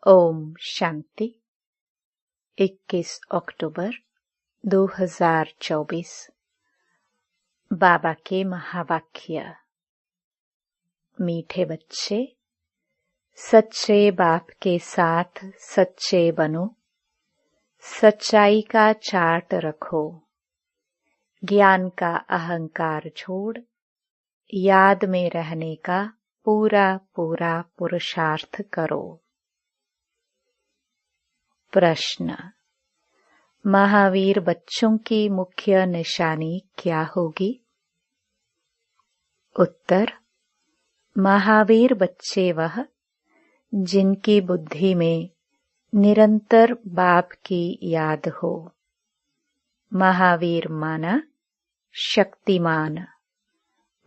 ओम शांति। 21 अक्टूबर 2024। बाबा के महावाक्य। मीठे बच्चे, सच्चे बाप के साथ सच्चे बनो, सच्चाई का चार्ट रखो, ज्ञान का अहंकार छोड़ याद में रहने का पूरा पूरा पुरुषार्थ करो। प्रश्न: महावीर बच्चों की मुख्य निशानी क्या होगी? उत्तर: महावीर बच्चे वह जिनकी बुद्धि में निरंतर बाप की याद हो। महावीर माना शक्तिमान।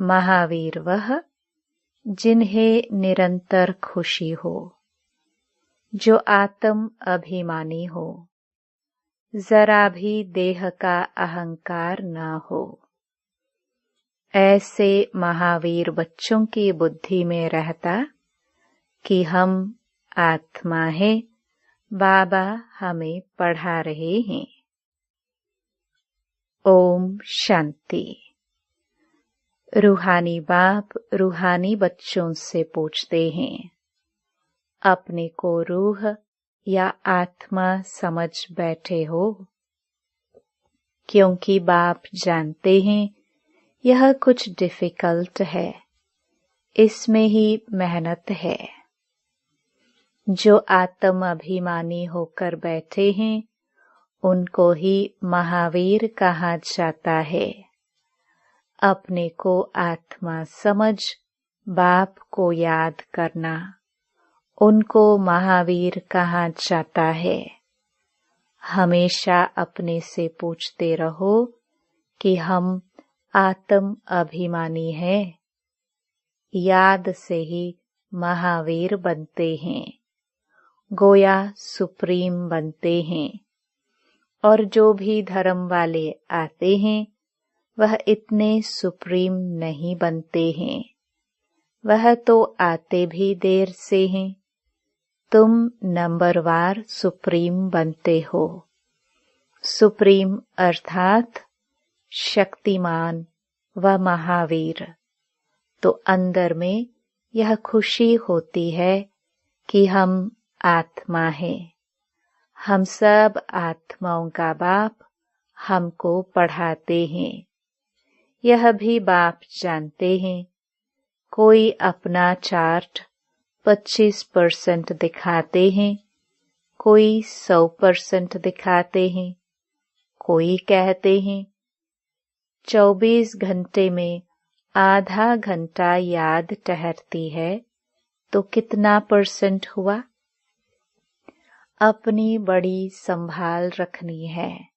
महावीर वह जिन्हें निरंतर खुशी हो, जो आत्म अभिमानी हो, जरा भी देह का अहंकार न हो। ऐसे महावीर बच्चों की बुद्धि में रहता कि हम आत्मा हैं, बाबा हमें पढ़ा रहे हैं। ओम शांति। रूहानी बाप रूहानी बच्चों से पूछते हैं, अपने को रूह या आत्मा समझ बैठे हो? क्योंकि बाप जानते हैं यह कुछ डिफिकल्ट है, इसमें ही मेहनत है। जो आत्म अभिमानी होकर बैठे हैं उनको ही महावीर कहा जाता है। अपने को आत्मा समझ बाप को याद करना, उनको महावीर कहा जाता है। हमेशा अपने से पूछते रहो कि हम आत्म अभिमानी हैं। याद से ही महावीर बनते हैं, गोया सुप्रीम बनते हैं। और जो भी धर्म वाले आते हैं वह इतने सुप्रीम नहीं बनते हैं, वह तो आते भी देर से हैं। तुम नंबरवार सुप्रीम बनते हो। सुप्रीम अर्थात शक्तिमान व महावीर। तो अंदर में यह खुशी होती है कि हम आत्मा हैं। हम सब आत्माओं का बाप हमको पढ़ाते हैं। यह भी बाप जानते हैं। कोई अपना चार्ट 25% दिखाते हैं, कोई 100% दिखाते हैं, कोई कहते हैं 24 घंटे में आधा घंटा याद ठहरती है, तो कितना % हुआ? अपनी बड़ी संभाल रखनी है।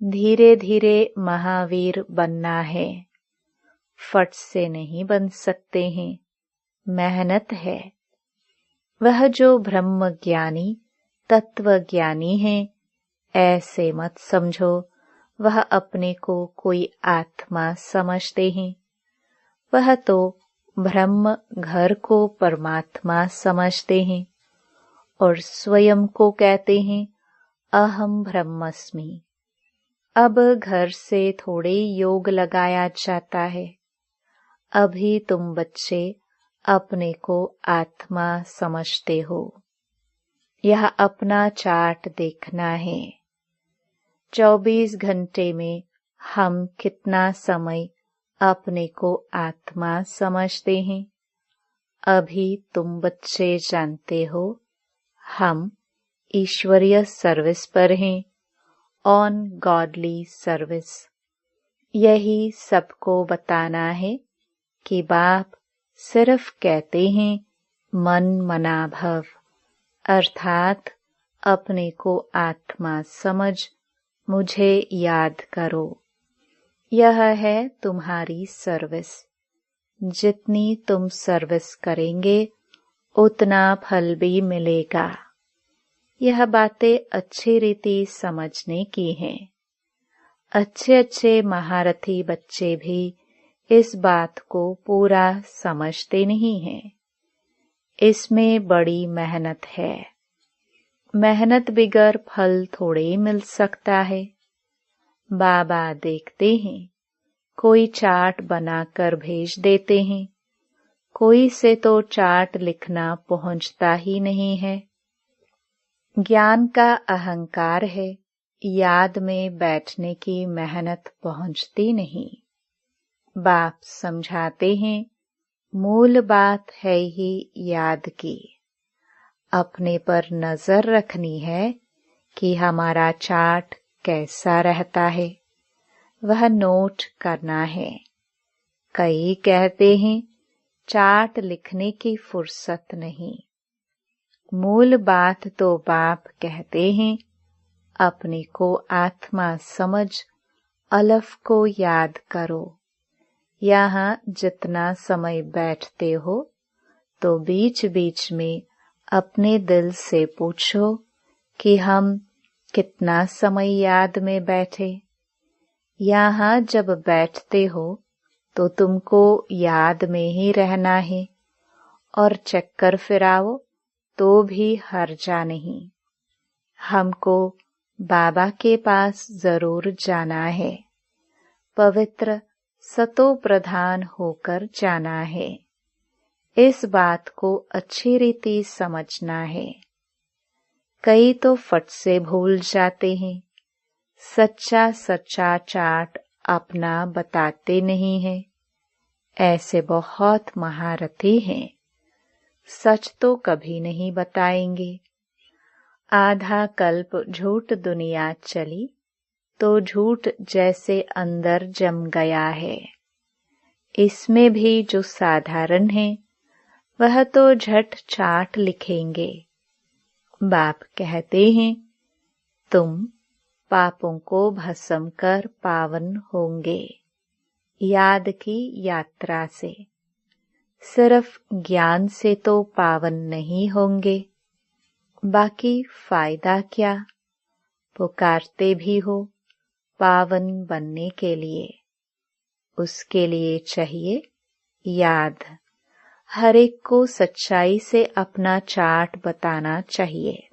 धीरे धीरे महावीर बनना है। फट से नहीं बन सकते हैं, मेहनत है। वह जो ब्रह्म ज्ञानी तत्व ज्ञानी है, ऐसे मत समझो वह अपने को कोई आत्मा समझते हैं। वह तो ब्रह्म घर को परमात्मा समझते हैं और स्वयं को कहते हैं अहम ब्रह्मस्मि। अब घर से थोड़े योग लगाया जाता है। अभी तुम बच्चे अपने को आत्मा समझते हो। यह अपना चार्ट देखना है। 24 घंटे में हम कितना समय अपने को आत्मा समझते हैं? अभी तुम बच्चे जानते हो हम ईश्वरीय सर्विस पर हैं, ऑन गॉडली सर्विस। यही सबको बताना है कि बाप सिर्फ कहते हैं मन मना भव, अर्थात अपने को आत्मा समझ मुझे याद करो। यह है तुम्हारी सर्विस। जितनी तुम सर्विस करेंगे उतना फल भी मिलेगा। यह बातें अच्छी रीति समझने की हैं। अच्छे अच्छे महारथी बच्चे भी इस बात को पूरा समझते नहीं हैं। इसमें बड़ी मेहनत है। मेहनत बिगर फल थोड़े मिल सकता है। बाबा देखते हैं, कोई चार्ट बनाकर भेज देते हैं, कोई से तो चार्ट लिखना पहुंचता ही नहीं है। ज्ञान का अहंकार है, याद में बैठने की मेहनत पहुंचती नहीं। बाप समझाते हैं, मूल बात है ही याद की। अपने पर नजर रखनी है कि हमारा चार्ट कैसा रहता है, वह नोट करना है। कई कहते हैं चार्ट लिखने की फुर्सत नहीं। मूल बात तो बाप कहते हैं, अपने को आत्मा समझ अलफ को याद करो। यहाँ जितना समय बैठते हो तो बीच बीच में अपने दिल से पूछो कि हम कितना समय याद में बैठे। यहाँ जब बैठते हो तो तुमको याद में ही रहना है, और चक्कर फिराओ तो भी हर्जा नहीं। हमको बाबा के पास जरूर जाना है, पवित्र सतो प्रधान होकर जाना है। इस बात को अच्छी रीति समझना है। कई तो फट से भूल जाते हैं, सच्चा सच्चा चार्ट अपना बताते नहीं है। ऐसे बहुत महारथी हैं, सच तो कभी नहीं बताएंगे। आधा कल्प झूठ दुनिया चली तो झूठ जैसे अंदर जम गया है। इसमें भी जो साधारण है वह तो झट चार्ट लिखेंगे। बाप कहते हैं, तुम पापों को भस्म कर पावन होंगे याद की यात्रा से। सिर्फ ज्ञान से तो पावन नहीं होंगे, बाकी फायदा क्या। पुकारते भी हो पावन बनने के लिए, उसके लिए चाहिए याद। हर एक को सच्चाई से अपना चार्ट बताना चाहिए।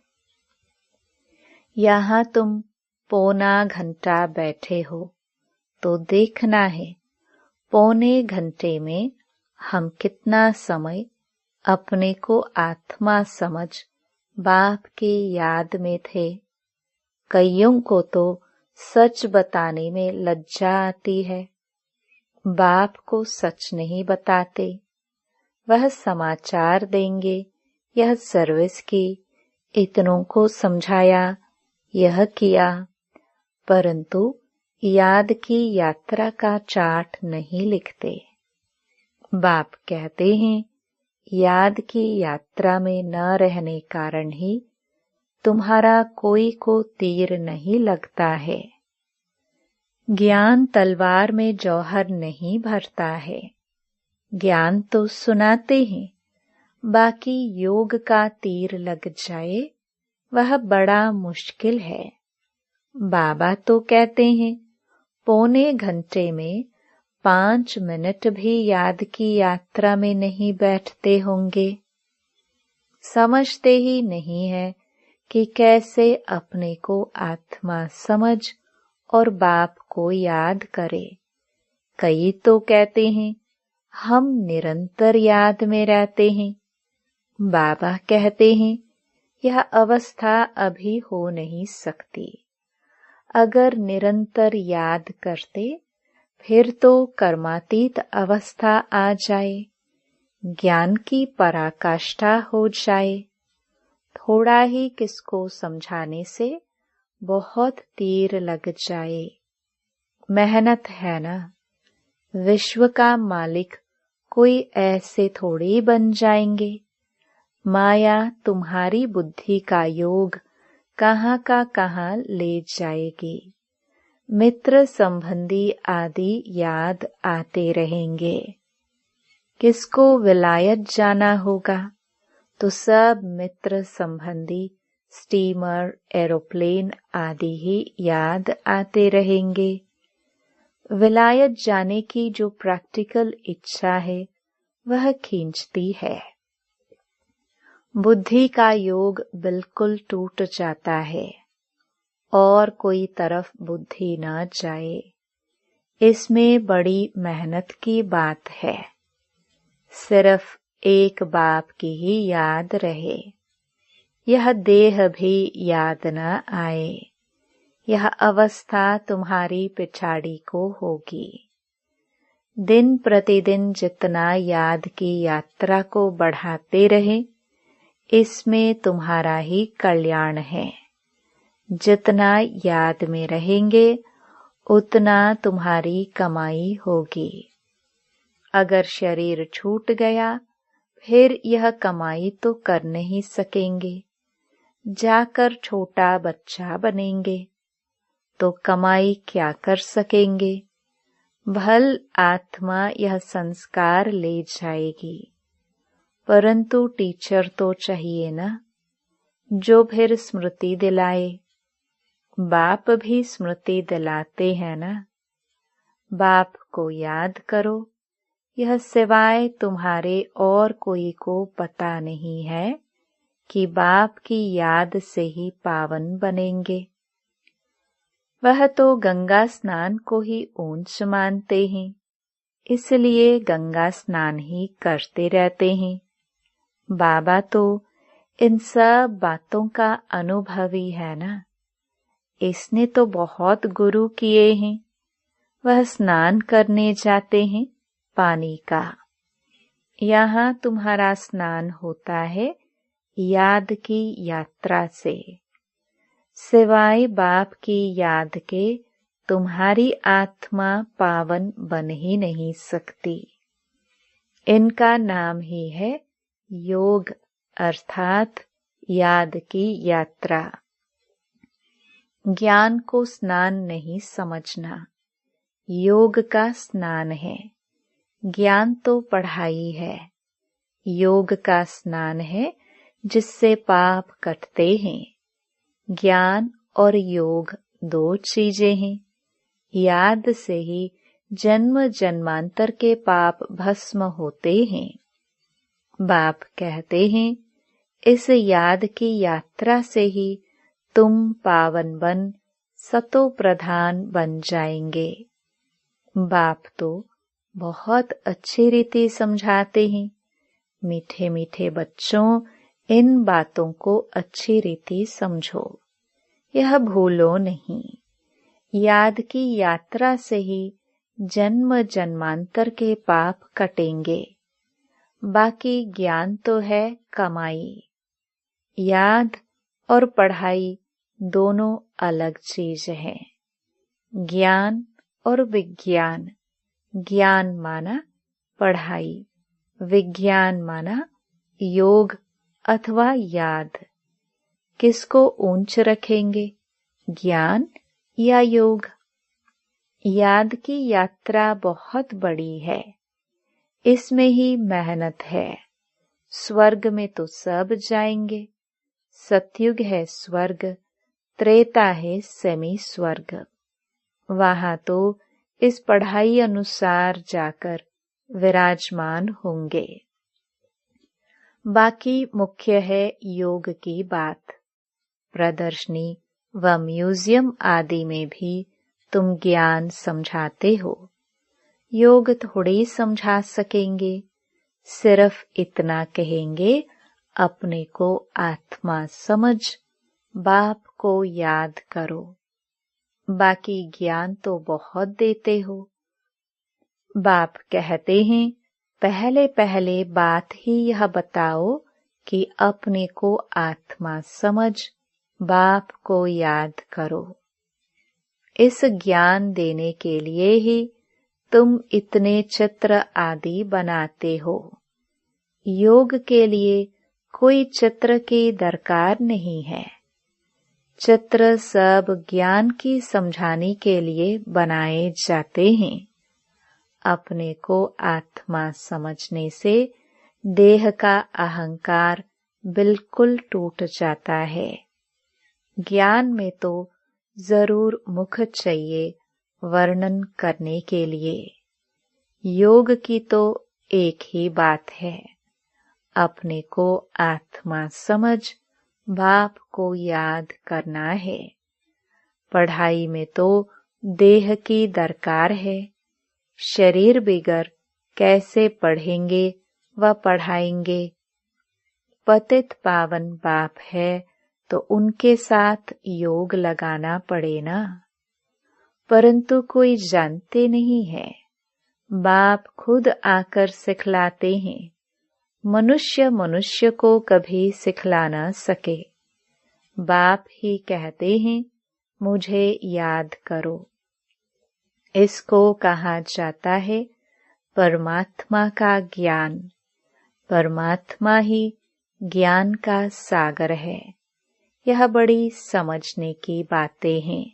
यहाँ तुम पौना घंटा बैठे हो तो देखना है पौने घंटे में हम कितना समय अपने को आत्मा समझ बाप की याद में थे। कईयों को तो सच बताने में लज्जा आती है। बाप को सच नहीं बताते। वह समाचार देंगे, यह सर्विस की, इतनों को समझाया, यह किया, परंतु याद की यात्रा का चार्ट नहीं लिखते। बाप कहते हैं, याद की यात्रा में न रहने कारण ही तुम्हारा कोई को तीर नहीं लगता है। ज्ञान तलवार में जौहर नहीं भरता है। ज्ञान तो सुनाते हैं, बाकी योग का तीर लग जाए वह बड़ा मुश्किल है। बाबा तो कहते हैं, पौने घंटे में 5 मिनट भी याद की यात्रा में नहीं बैठते होंगे। समझते ही नहीं है कि कैसे अपने को आत्मा समझ और बाप को याद करे। कई तो कहते हैं हम निरंतर याद में रहते हैं। बाबा कहते हैं यह अवस्था अभी हो नहीं सकती। अगर निरंतर याद करते फिर तो कर्मातीत अवस्था आ जाए, ज्ञान की पराकाष्ठा हो जाए। थोड़ा ही किसको समझाने से बहुत तीर लग जाए। मेहनत है ना। विश्व का मालिक कोई ऐसे थोड़ी बन जाएंगे। माया तुम्हारी बुद्धि का योग कहाँ का कहाँ ले जाएगी। मित्र संबंधी आदि याद आते रहेंगे। किसको विलायत जाना होगा तो सब मित्र संबंधी स्टीमर, एरोप्लेन आदि ही याद आते रहेंगे। विलायत जाने की जो प्रैक्टिकल इच्छा है वह खींचती है। बुद्धि का योग बिल्कुल टूट जाता है और कोई तरफ बुद्धि न जाए। इसमें बड़ी मेहनत की बात है। सिर्फ एक बाप की ही याद रहे, यह देह भी याद न आए। यह अवस्था तुम्हारी पिछाड़ी को होगी। दिन प्रतिदिन जितना याद की यात्रा को बढ़ाते रहे, इसमें तुम्हारा ही कल्याण है। जितना याद में रहेंगे उतना तुम्हारी कमाई होगी। अगर शरीर छूट गया फिर यह कमाई तो कर नहीं सकेंगे। जाकर छोटा बच्चा बनेंगे तो कमाई क्या कर सकेंगे। भल आत्मा यह संस्कार ले जाएगी, परंतु टीचर तो चाहिए ना, जो फिर स्मृति दिलाए। बाप भी स्मृति दिलाते हैं ना। बाप को याद करो, यह सिवाय तुम्हारे और कोई को पता नहीं है कि बाप की याद से ही पावन बनेंगे। वह तो गंगा स्नान को ही ऊंच मानते हैं, इसलिए गंगा स्नान ही करते रहते हैं। बाबा तो इन सब बातों का अनुभवी है ना। इसने तो बहुत गुरु किए हैं। वह स्नान करने जाते हैं पानी का। यहाँ तुम्हारा स्नान होता है याद की यात्रा से। सिवाय बाप की याद के तुम्हारी आत्मा पावन बन ही नहीं सकती। इनका नाम ही है योग, अर्थात याद की यात्रा। ज्ञान को स्नान नहीं समझना, योग का स्नान है। ज्ञान तो पढ़ाई है, योग का स्नान है जिससे पाप कटते हैं। ज्ञान और योग दो चीजें हैं। याद से ही जन्म जन्मांतर के पाप भस्म होते हैं। बाप कहते हैं, इस याद की यात्रा से ही तुम पावन बन सतो प्रधान बन जाएंगे। बाप तो बहुत अच्छी रीति समझाते हैं। मीठे मीठे बच्चों, इन बातों को अच्छी रीति समझो, यह भूलो नहीं। याद की यात्रा से ही जन्म जन्मांतर के पाप कटेंगे। बाकी ज्ञान तो है कमाई। याद और पढ़ाई दोनों अलग चीज हैं। ज्ञान और विज्ञान। ज्ञान माना पढ़ाई, विज्ञान माना योग अथवा याद। किसको ऊंच रखेंगे, ज्ञान या योग? याद की यात्रा बहुत बड़ी है, इसमें ही मेहनत है। स्वर्ग में तो सब जाएंगे। सतयुग है स्वर्ग, त्रेता है सेमी स्वर्ग। वहां तो इस पढ़ाई अनुसार जाकर विराजमान होंगे। बाकी मुख्य है योग की बात। प्रदर्शनी व म्यूजियम आदि में भी तुम ज्ञान समझाते हो, योग थोड़ी समझा सकेंगे। सिर्फ इतना कहेंगे, अपने को आत्मा समझ, बाप को याद करो। बाकी ज्ञान तो बहुत देते हो। बाप कहते हैं, पहले पहले बात ही यह बताओ कि अपने को आत्मा समझ, बाप को याद करो। इस ज्ञान देने के लिए ही तुम इतने चित्र आदि बनाते हो। योग के लिए कोई चित्र की दरकार नहीं है। चित्र सब ज्ञान की समझाने के लिए बनाए जाते हैं। अपने को आत्मा समझने से देह का अहंकार बिल्कुल टूट जाता है। ज्ञान में तो जरूर मुख चाहिए वर्णन करने के लिए। योग की तो एक ही बात है, अपने को आत्मा समझ बाप को याद करना है। पढ़ाई में तो देह की दरकार है। शरीर बिगर कैसे पढ़ेंगे व पढ़ाएंगे। पतित पावन बाप है तो उनके साथ योग लगाना पड़े ना। परंतु कोई जानते नहीं है। बाप खुद आकर सिखलाते हैं। मनुष्य को कभी सिखला न सके। बाप ही कहते हैं मुझे याद करो। इसको कहा जाता है परमात्मा का ज्ञान। परमात्मा ही ज्ञान का सागर है। यह बड़ी समझने की बातें हैं।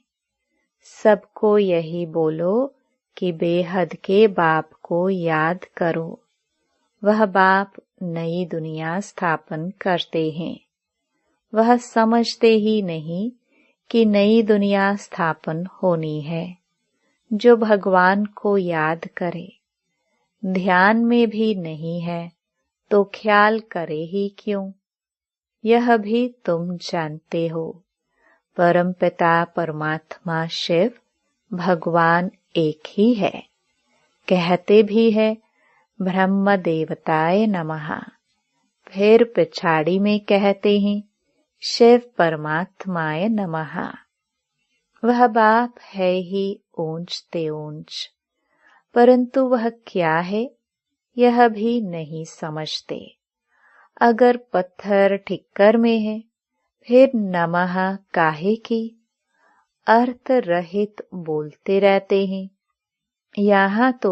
सबको यही बोलो कि बेहद के बाप को याद करो। वह बाप नई दुनिया स्थापन करते हैं। वह समझते ही नहीं कि नई दुनिया स्थापन होनी है। जो भगवान को याद करे, ध्यान में भी नहीं है तो ख्याल करे ही क्यों। यह भी तुम जानते हो। परमपिता परमात्मा शिव भगवान एक ही है। कहते भी है ब्रह्म देवताय नमः। फिर पिछाड़ी में कहते हैं शिव परमात्माय नमः। वह बाप है ही ऊंच ते ऊंच, परंतु वह क्या है यह भी नहीं समझते। अगर पत्थर ठिक्कर में है फिर नमः काहे की। अर्थ रहित बोलते रहते हैं। यहाँ तो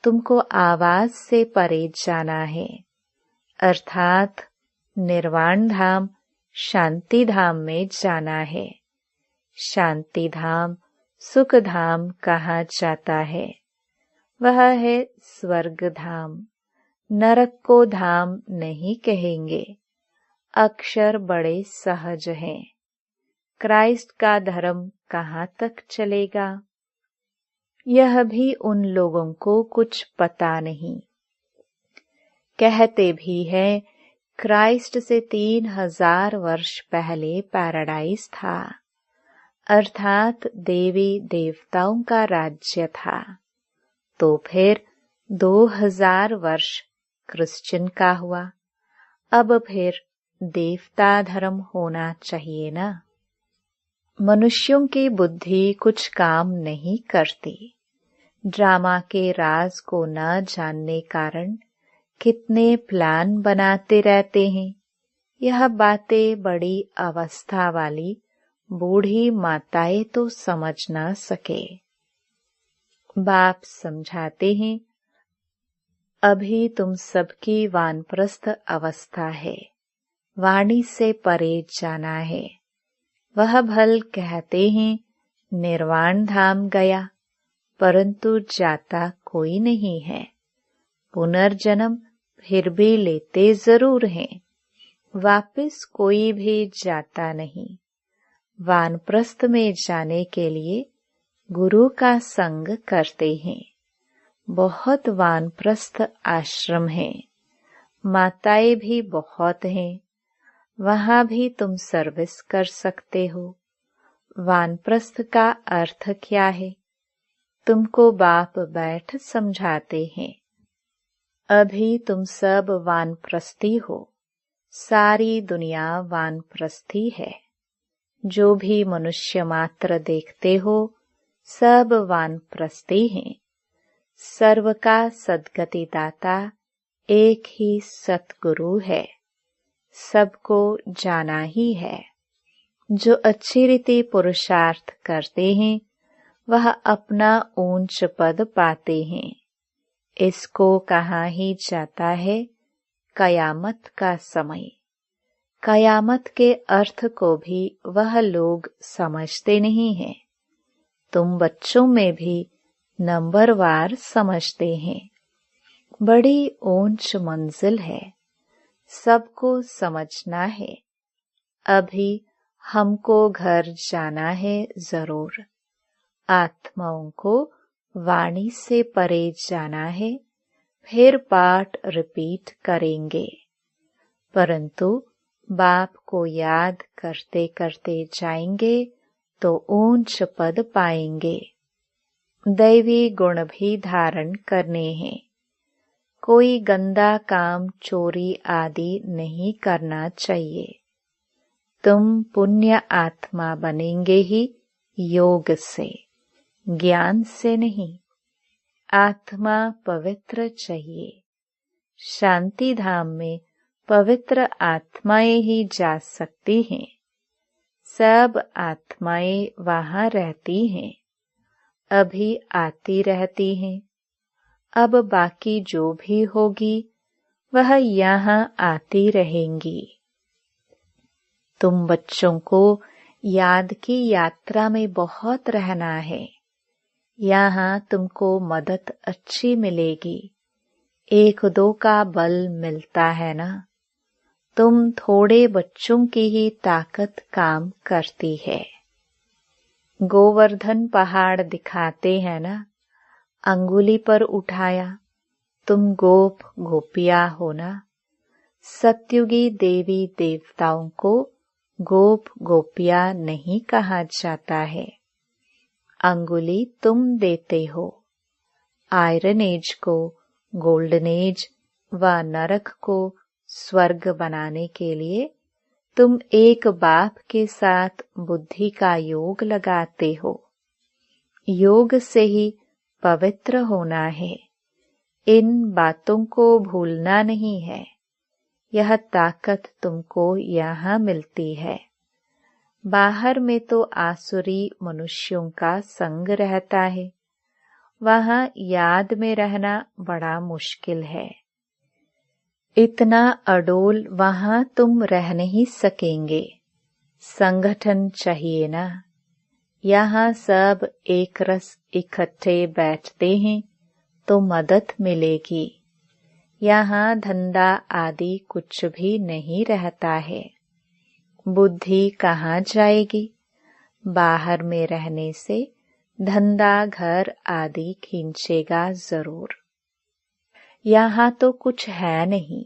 तुमको आवाज से परे जाना है, अर्थात निर्वाण धाम शांति धाम में जाना है। शांति धाम सुख धाम कहा जाता है। वह है स्वर्ग धाम। नरक को धाम नहीं कहेंगे। अक्षर बड़े सहज हैं। क्राइस्ट का धर्म कहाँ तक चलेगा, यह भी उन लोगों को कुछ पता नहीं। कहते भी हैं क्राइस्ट से 3000 वर्ष पहले पैराडाइज था, अर्थात देवी देवताओं का राज्य था। तो फिर 2000 वर्ष क्रिश्चियन का हुआ। अब फिर देवता धर्म होना चाहिए ना। मनुष्यों की बुद्धि कुछ काम नहीं करती। ड्रामा के राज को न जानने कारण कितने प्लान बनाते रहते हैं। यह बातें बड़ी अवस्था वाली बूढ़ी माताएं तो समझ न सके। बाप समझाते हैं अभी तुम सबकी वानप्रस्थ अवस्था है। वाणी से परे जाना है। वह भल कहते हैं निर्वाण धाम गया, परंतु जाता कोई नहीं है। पुनर्जन्म फिर भी लेते जरूर हैं, वापिस कोई भी जाता नहीं। वानप्रस्थ में जाने के लिए गुरु का संग करते हैं। बहुत वानप्रस्थ आश्रम हैं। माताएं भी बहुत हैं। वहाँ भी तुम सर्विस कर सकते हो। वानप्रस्थ का अर्थ क्या है तुमको बाप बैठ समझाते हैं। अभी तुम सब वानप्रस्थी हो। सारी दुनिया वानप्रस्थी है। जो भी मनुष्य मात्र देखते हो सब वानप्रस्थी हैं। सर्व का सद्गति दाता एक ही सतगुरु है। सबको जाना ही है। जो अच्छी रीति पुरुषार्थ करते हैं वह अपना ऊंच पद पाते हैं। इसको कहा ही जाता है कयामत का समय। कयामत के अर्थ को भी वह लोग समझते नहीं हैं। तुम बच्चों में भी नंबरवार समझते हैं। बड़ी ऊंच मंजिल है। सबको समझना है। अभी हमको घर जाना है जरूर। आत्माओं को वाणी से परे जाना है। फिर पाठ रिपीट करेंगे। परंतु बाप को याद करते करते जाएंगे तो ऊंच पद पाएंगे। दैवी गुण भी धारण करने हैं। कोई गंदा काम, चोरी आदि नहीं करना चाहिए। तुम पुण्य आत्मा बनेंगे ही योग से, ज्ञान से नहीं। आत्मा पवित्र चाहिए। शांति धाम में पवित्र आत्माएं ही जा सकती हैं। सब आत्माएं वहां रहती हैं, अभी आती रहती हैं। अब बाकी जो भी होगी वह यहाँ आती रहेंगी। तुम बच्चों को याद की यात्रा में बहुत रहना है। यहाँ तुमको मदद अच्छी मिलेगी। एक दो का बल मिलता है ना। तुम थोड़े बच्चों की ही ताकत काम करती है। गोवर्धन पहाड़ दिखाते हैं ना, अंगुली पर उठाया, तुम गोप गोपिया हो ना। सत्युगी देवी देवताओं को गोप गोपिया नहीं कहा जाता है। अंगुली तुम देते हो। आयरन एज को गोल्डन एज व नरक को स्वर्ग बनाने के लिए तुम एक बाप के साथ बुद्धि का योग लगाते हो। योग से ही पवित्र होना है। इन बातों को भूलना नहीं है। यह ताकत तुमको यहाँ मिलती है। बाहर में तो आसुरी मनुष्यों का संग रहता है। वहाँ याद में रहना बड़ा मुश्किल है। इतना अडोल वहाँ तुम रह नहीं सकेंगे। संगठन चाहिए ना। यहाँ सब एक रस इकट्ठे बैठते हैं तो मदद मिलेगी। यहाँ धंधा आदि कुछ भी नहीं रहता है। बुद्धि कहाँ जाएगी? बाहर में रहने से धंधा घर आदि खींचेगा जरूर। यहाँ तो कुछ है नहीं।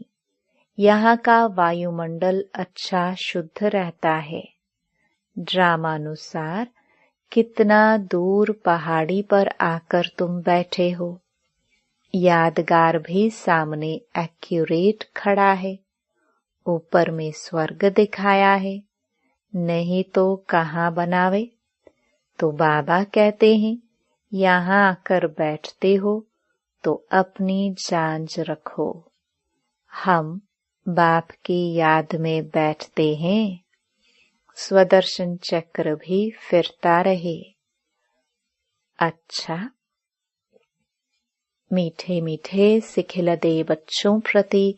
यहाँ का वायुमंडल अच्छा शुद्ध रहता है। ड्रामानुसार कितना दूर पहाड़ी पर आकर तुम बैठे हो। यादगार भी सामने एक्यूरेट खड़ा है। ऊपर में स्वर्ग दिखाया है, नहीं तो कहाँ बनावे। तो बाबा कहते हैं यहाँ आकर बैठते हो तो अपनी जांच रखो। हम बाप की याद में बैठते हैं। स्वदर्शन चक्र भी फिरता रहे। अच्छा, मीठे मीठे सिखिलदे बच्चों प्रति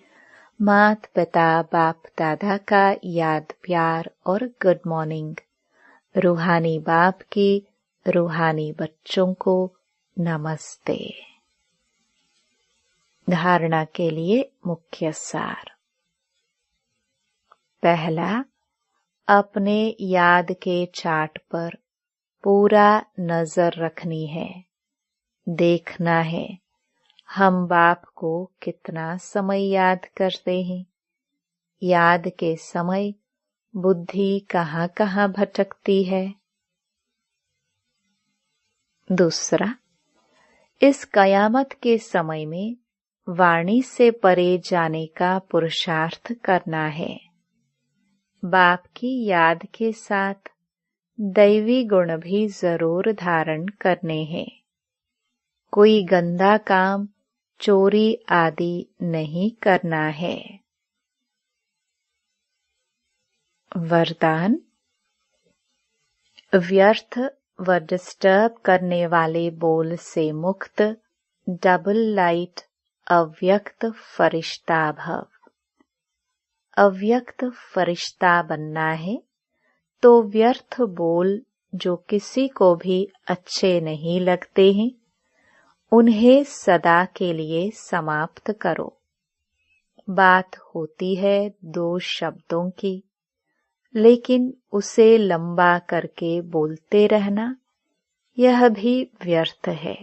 मात पिता बाप दादा का याद प्यार और गुड मॉर्निंग। रूहानी बाप की रूहानी बच्चों को नमस्ते। धारणा के लिए मुख्य सार। पहला, अपने याद के चार्ट पर पूरा नजर रखनी है। देखना है हम बाप को कितना समय याद करते हैं। याद के समय बुद्धि कहाँ कहाँ भटकती है। दूसरा, इस कयामत के समय में वाणी से परे जाने का पुरुषार्थ करना है। बाप की याद के साथ दैवी गुण भी जरूर धारण करने हैं। कोई गंदा काम, चोरी आदि नहीं करना है। वरदान, व्यर्थ व डिस्टर्ब करने वाले बोल से मुक्त डबल लाइट अव्यक्त फरिश्ता भव। अव्यक्त फरिश्ता बनना है तो व्यर्थ बोल जो किसी को भी अच्छे नहीं लगते हैं, उन्हें सदा के लिए समाप्त करो। बात होती है 2 शब्दों की, लेकिन उसे लंबा करके बोलते रहना, यह भी व्यर्थ है।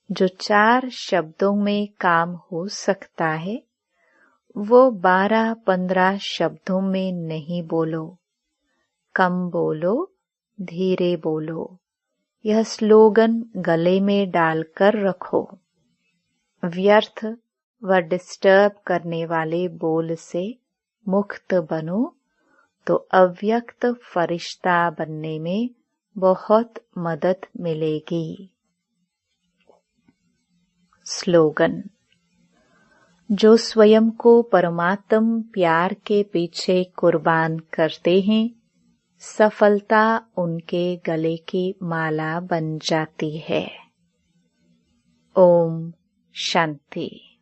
जो 4 शब्दों में काम हो सकता है, वो 12-15 शब्दों में नहीं बोलो, कम बोलो, धीरे बोलो। यह स्लोगन गले में डालकर रखो। व्यर्थ व डिस्टर्ब करने वाले बोल से मुक्त बनो तो अव्यक्त फरिश्ता बनने में बहुत मदद मिलेगी। स्लोगन। जो स्वयं को परमात्म प्यार के पीछे कुर्बान करते हैं, सफलता उनके गले की माला बन जाती है। ओम शांति।